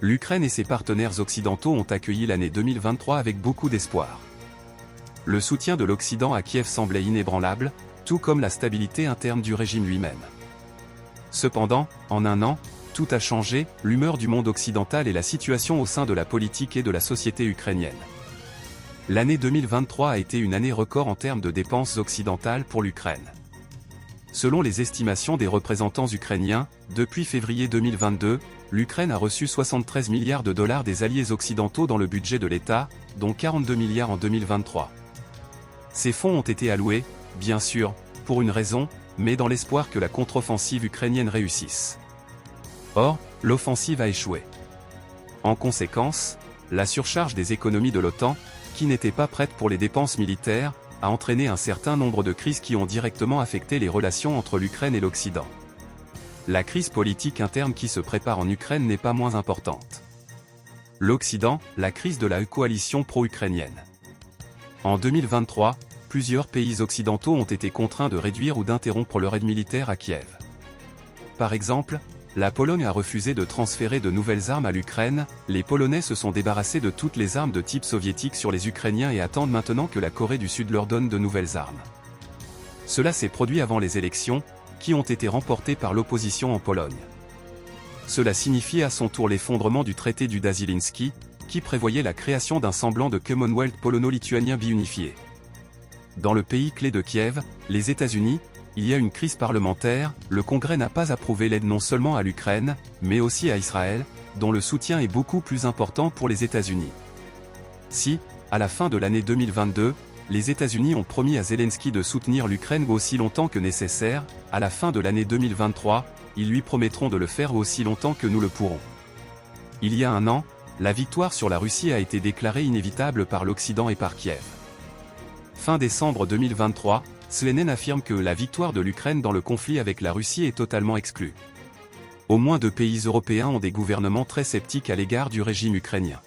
l'Ukraine et ses partenaires occidentaux ont accueilli l'année 2023 avec beaucoup d'espoir. Le soutien de l'Occident à Kiev semblait inébranlable, tout comme la stabilité interne du régime lui-même. Cependant, en un an, tout a changé, l'humeur du monde occidental et la situation au sein de la politique et de la société ukrainienne. L'année 2023 a été une année record en termes de dépenses occidentales pour l'Ukraine. Selon les estimations des représentants ukrainiens, depuis février 2022, l'Ukraine a reçu 73 milliards de dollars des alliés occidentaux dans le budget de l'État, dont 42 milliards en 2023. Ces fonds ont été alloués, bien sûr, pour une raison, mais dans l'espoir que la contre-offensive ukrainienne réussisse. Or, l'offensive a échoué. En conséquence, la surcharge des économies de l'OTAN, qui n'étaient pas prêtes pour les dépenses militaires, a entraîné un certain nombre de crises qui ont directement affecté les relations entre l'Ukraine et l'Occident. La crise politique interne qui se prépare en Ukraine n'est pas moins importante. L'Occident, la crise de la coalition pro-ukrainienne. En 2023, plusieurs pays occidentaux ont été contraints de réduire ou d'interrompre leur aide militaire à Kiev. Par exemple, la Pologne a refusé de transférer de nouvelles armes à l'Ukraine, les Polonais se sont débarrassés de toutes les armes de type soviétique sur les Ukrainiens et attendent maintenant que la Corée du Sud leur donne de nouvelles armes. Cela s'est produit avant les élections, qui ont été remportées par l'opposition en Pologne. Cela signifie à son tour l'effondrement du traité du Dasilinski, qui prévoyait la création d'un semblant de Commonwealth polono-lituanien biunifié. Dans le pays clé de Kiev, les États-Unis, il y a une crise parlementaire, le Congrès n'a pas approuvé l'aide non seulement à l'Ukraine, mais aussi à Israël, dont le soutien est beaucoup plus important pour les États-Unis. Si, à la fin de l'année 2022, les États-Unis ont promis à Zelensky de soutenir l'Ukraine aussi longtemps que nécessaire, à la fin de l'année 2023, ils lui promettront de le faire aussi longtemps que nous le pourrons. Il y a un an, la victoire sur la Russie a été déclarée inévitable par l'Occident et par Kiev. Fin décembre 2023, Zelensky affirme que la victoire de l'Ukraine dans le conflit avec la Russie est totalement exclue. Au moins 2 pays européens ont des gouvernements très sceptiques à l'égard du régime ukrainien.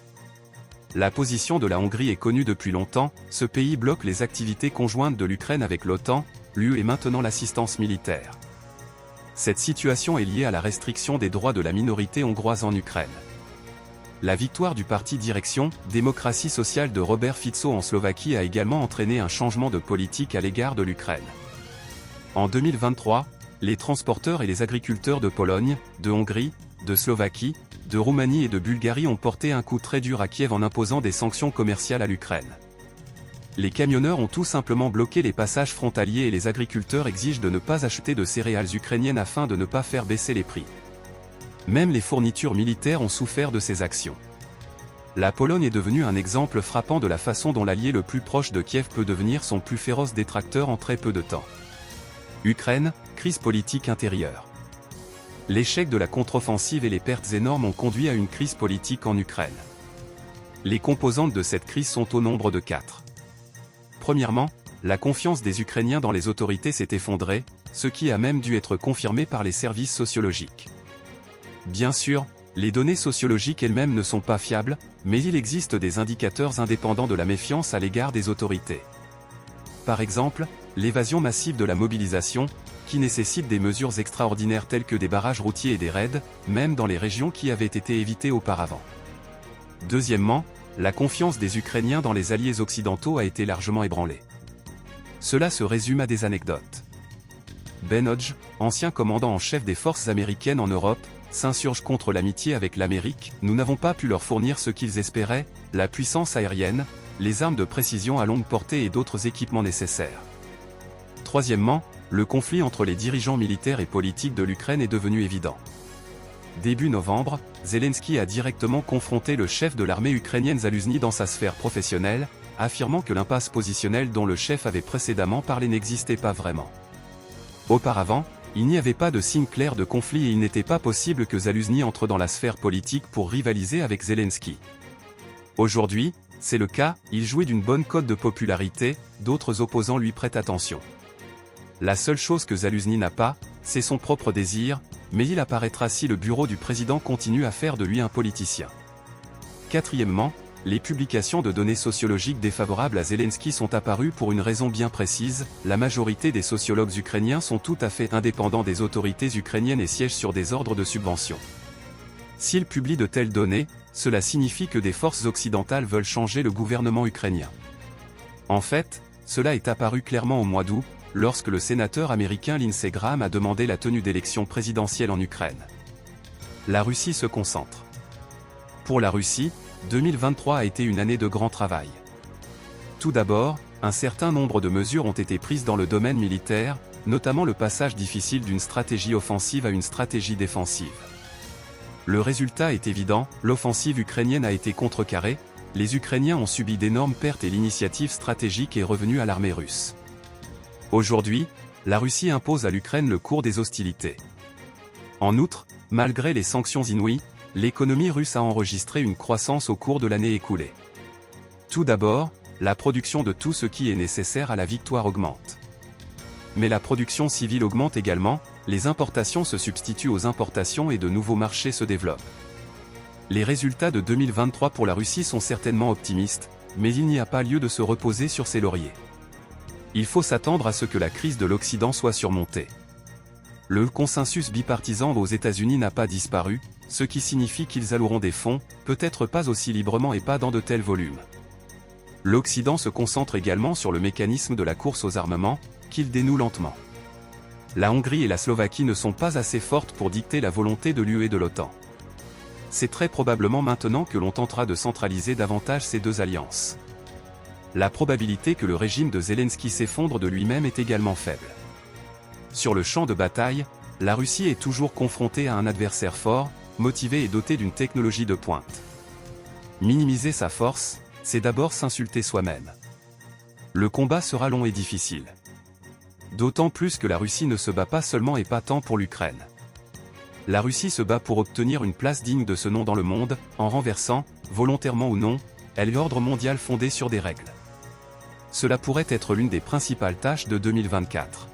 La position de la Hongrie est connue depuis longtemps, ce pays bloque les activités conjointes de l'Ukraine avec l'OTAN, l'UE et maintenant l'assistance militaire. Cette situation est liée à la restriction des droits de la minorité hongroise en Ukraine. La victoire du parti Direction, Démocratie sociale de Robert Fico en Slovaquie a également entraîné un changement de politique à l'égard de l'Ukraine. En 2023, les transporteurs et les agriculteurs de Pologne, de Hongrie, de Slovaquie, de Roumanie et de Bulgarie ont porté un coup très dur à Kiev en imposant des sanctions commerciales à l'Ukraine. Les camionneurs ont tout simplement bloqué les passages frontaliers et les agriculteurs exigent de ne pas acheter de céréales ukrainiennes afin de ne pas faire baisser les prix. Même les fournitures militaires ont souffert de ces actions. La Pologne est devenue un exemple frappant de la façon dont l'allié le plus proche de Kiev peut devenir son plus féroce détracteur en très peu de temps. Ukraine, crise politique intérieure. L'échec de la contre-offensive et les pertes énormes ont conduit à une crise politique en Ukraine. Les composantes de cette crise sont au nombre de 4. Premièrement, la confiance des Ukrainiens dans les autorités s'est effondrée, ce qui a même dû être confirmé par les services sociologiques. Bien sûr, les données sociologiques elles-mêmes ne sont pas fiables, mais il existe des indicateurs indépendants de la méfiance à l'égard des autorités. Par exemple, l'évasion massive de la mobilisation, qui nécessite des mesures extraordinaires telles que des barrages routiers et des raids, même dans les régions qui avaient été évitées auparavant. Deuxièmement, la confiance des Ukrainiens dans les alliés occidentaux a été largement ébranlée. Cela se résume à des anecdotes. Ben Hodge, ancien commandant en chef des forces américaines en Europe, s'insurge contre l'amitié avec l'Amérique, nous n'avons pas pu leur fournir ce qu'ils espéraient, la puissance aérienne, les armes de précision à longue portée et d'autres équipements nécessaires. Troisièmement, le conflit entre les dirigeants militaires et politiques de l'Ukraine est devenu évident. Début novembre, Zelensky a directement confronté le chef de l'armée ukrainienne Zaluzny dans sa sphère professionnelle, affirmant que l'impasse positionnelle dont le chef avait précédemment parlé n'existait pas vraiment. Auparavant, il n'y avait pas de signe clair de conflit et il n'était pas possible que Zaluzny entre dans la sphère politique pour rivaliser avec Zelensky. Aujourd'hui, c'est le cas, il jouait d'une bonne cote de popularité, d'autres opposants lui prêtent attention. La seule chose que Zaluzny n'a pas, c'est son propre désir, mais il apparaîtra si le bureau du président continue à faire de lui un politicien. Quatrièmement, les publications de données sociologiques défavorables à Zelensky sont apparues pour une raison bien précise, la majorité des sociologues ukrainiens sont tout à fait indépendants des autorités ukrainiennes et siègent sur des ordres de subvention. S'il publie de telles données, cela signifie que des forces occidentales veulent changer le gouvernement ukrainien. En fait, cela est apparu clairement au mois d'août, lorsque le sénateur américain Lindsey Graham a demandé la tenue d'élections présidentielles en Ukraine. La Russie se concentre. Pour la Russie, 2023 a été une année de grand travail. Tout d'abord, un certain nombre de mesures ont été prises dans le domaine militaire, notamment le passage difficile d'une stratégie offensive à une stratégie défensive. Le résultat est évident, l'offensive ukrainienne a été contrecarrée, les Ukrainiens ont subi d'énormes pertes et l'initiative stratégique est revenue à l'armée russe. Aujourd'hui, la Russie impose à l'Ukraine le cours des hostilités. En outre, malgré les sanctions inouïes, l'économie russe a enregistré une croissance au cours de l'année écoulée. Tout d'abord, la production de tout ce qui est nécessaire à la victoire augmente. Mais la production civile augmente également, les importations se substituent aux importations et de nouveaux marchés se développent. Les résultats de 2023 pour la Russie sont certainement optimistes, mais il n'y a pas lieu de se reposer sur ses lauriers. Il faut s'attendre à ce que la crise de l'Occident soit surmontée. Le consensus bipartisan aux États-Unis n'a pas disparu, ce qui signifie qu'ils alloueront des fonds, peut-être pas aussi librement et pas dans de tels volumes. L'Occident se concentre également sur le mécanisme de la course aux armements, qu'il dénoue lentement. La Hongrie et la Slovaquie ne sont pas assez fortes pour dicter la volonté de l'UE et de l'OTAN. C'est très probablement maintenant que l'on tentera de centraliser davantage ces deux alliances. La probabilité que le régime de Zelensky s'effondre de lui-même est également faible. Sur le champ de bataille, la Russie est toujours confrontée à un adversaire fort, motivé et doté d'une technologie de pointe. Minimiser sa force, c'est d'abord s'insulter soi-même. Le combat sera long et difficile. D'autant plus que la Russie ne se bat pas seulement et pas tant pour l'Ukraine. La Russie se bat pour obtenir une place digne de ce nom dans le monde, en renversant, volontairement ou non, l'ordre mondial fondé sur des règles. Cela pourrait être l'une des principales tâches de 2024.